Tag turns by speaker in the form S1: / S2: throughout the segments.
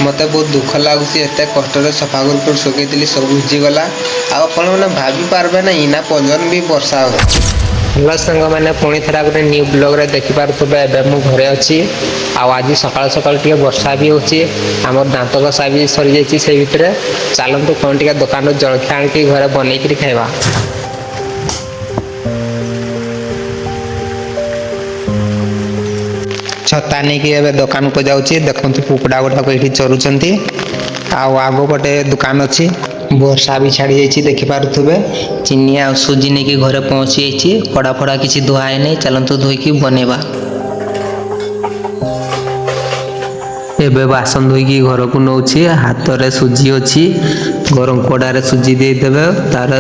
S1: मते बहुत दुख लगुच एत कष्ट सफा कर सुखी सब भिजीगला आपने भाभी पार्बे ना इना पजन भी वर्षा हो। हेलो सांग मैंने पुणी थरा गोटे न्यू ब्लॉग रे देखि पारुथबे एबे मु घरे अछि आज सकाळ सकाळ टिके वर्षा भी होछि हमर दांत घसा भी सरी जाइछि से भितरे चलंतु कोन टिके दुकान रो जलखिया आनिकी घरे बनै करी खाइबा। छता नहीं कि एबे दुकान को जाउछि देखंतु कुकुडा गुडा को एठी चरुचंती आगो पटे दुकान अच्छी वर्षा भी छाड़ी जाइए देखि पारुथबे चीनी आ सुजी नहीं कि घरे पहुँची जाइए कड़ा फड़ा किसी धुआए नहीं चलतु धोईकी बनेबा। एबे बासन धोईकी घर को नौछि हाथ रे सुजी अच्छी गरम कड़ारे सुजी दे देबे तार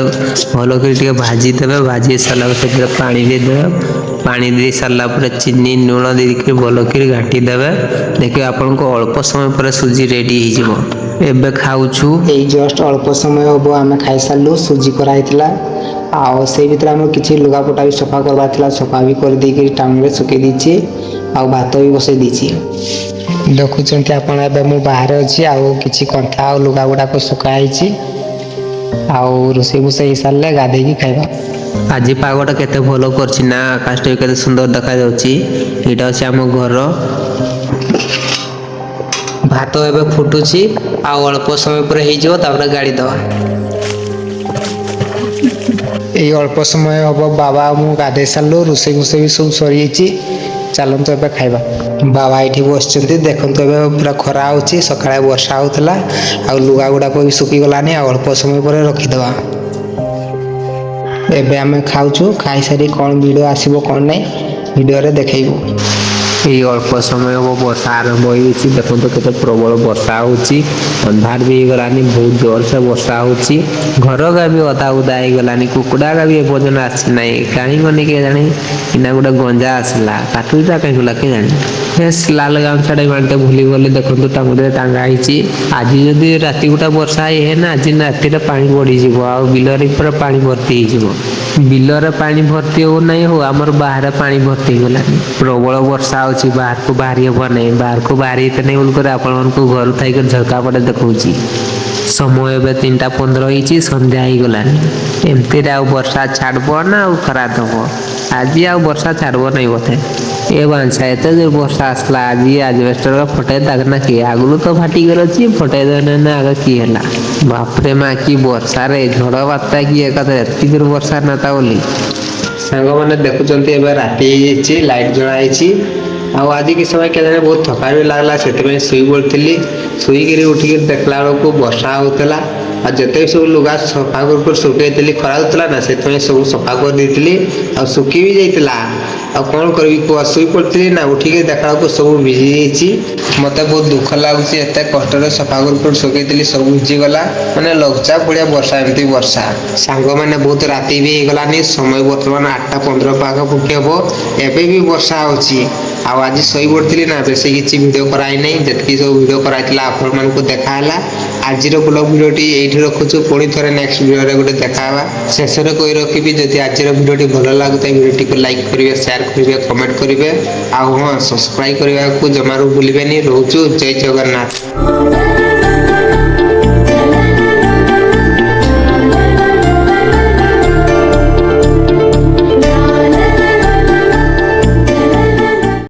S1: भल कर भाजी देबे भाजी सारा से पानी दे देबे पानी दे सारा पर चीनी लुण देकर भल कर घाटी देबे देखिए आपन को अल्प समय पर सुजी रेडी हो एबे खाऊछु एई जस्ट अल्प समय हबो आमे खाई सारलु सुजी कराइतला आ से भीतर हम किछि लुगापटा भी सफा करबा थिला सफा भी कर दी के टांग रे सुके दीछि आ भात भी बसे दीछि देखुचंती आपण एबे मु बाहर अछि आ किछि कंथा आ लुगा गुडा को सुकाइछि आ रोसे बुसे ही सारले गाधे की खाइबा। आज पागटा केते भलो करछि ना आकाश केते सुंदर देखा जाउछि एटा अछि हम घर भात एबे फुटुछि आ अल्प समय पर हे जो तापर गाड़ी दवा ए अल्प समय हबो बाबा मु गाधे सारलो रोसे गुसे भी सब सरी जाइछि चलंतु एबे खाइबा। बाबा एठी बसचंती देखंतु एबे पूरा खरा होछि सकाळे वर्षा होतला आ लुगा गुडा को भी सुकी गलानी आ अल्प समय पर रखि दवा एबे आमे खाउछु खाई सारी कोन वीडियो आसीबो कोन नै वीडियो रे देखैबो। ये अल्प समय हम वर्षा आरंभ हो देखो केते प्रबल वर्षा होची अंधार भी गलानी बहुत जोर से वर्षा होची घर का भी अधा उदा गलानी कुकुड़ा का भी भोजन आसी नहीं कहीं गनी के जानी इना गोटे गंजा आसला काटुटा कहीं गला के जानी फेस लाल गामछा बांटे भूली गले देखो टांगरे टांगा होईची आज जदि राति गोटा वर्षा है ना आज राति रे पानी बढ़ी जीवो आ बिलरे पूरा पानी भर्ती हो जीवो बिलरे पानी भर्ती हो नहीं हो हमर बाहर पानी भर्ती गलानी प्रबल वर्षा होची बाहर को बाहरी हब नहीं बाहर को बाहरी नहीं बोलकर आपण को घर थी झरका पटे देखौची समय ए 3:15 होईची संध्या ही गलानी एमती वर्षा छाड़ब ना खरा दब आज आ वर्षा छाड़ब नहीं बोते ए बांछा एत जो वर्षा आसला आज आजबेस्टर फटे दागना कि आगुल तो फाटी गल अच्छी फटे देने ना आगे की है बापरे माँ की वर्षा रे झड़ बात्ता की एत दूर वर्षा नाता बोली सांग मैंने देखुंत राति लाइट जलाई आज कि समय क्या बहुत थका भी लगला से शुई पड़ी शुईक उठिक देखला बेलू वर्षा होता आ जिते सब लुगा सफा कर सुखी खरा होता ना से सब सफा कर दी आ सुखी भी जाता आ कौन करी शुई पड़ी ना उठिक देखला सब भिजी मत बहुत दुख लगुच एत कष्ट सफा कर सुखी सब भिजीगला मैंने लघुचाप भाया वर्षा एमती वर्षा सांग मैंने बहुत राति भी गलानी समय बर्तमान 8:15 पाखापाखि हम एबे भी वर्षा होची आज शई पड़ी ना बेस किसी भिड कराई ना जी सब भिड कराई आपण मानक देखाला आज ब्लॉग भिडियोटी ये रखुचु पुणी थे नेक्स्ट भिडियो गोटे देखा शेष में कही रखी जदि आज भिडियोटी भल लगुता भिडियोटी को लाइक करेंगे शेयर करेंगे कमेंट करेंगे आ हाँ सब्सक्राइब करने को जमारू भूलें रोचु जय जगन्नाथ।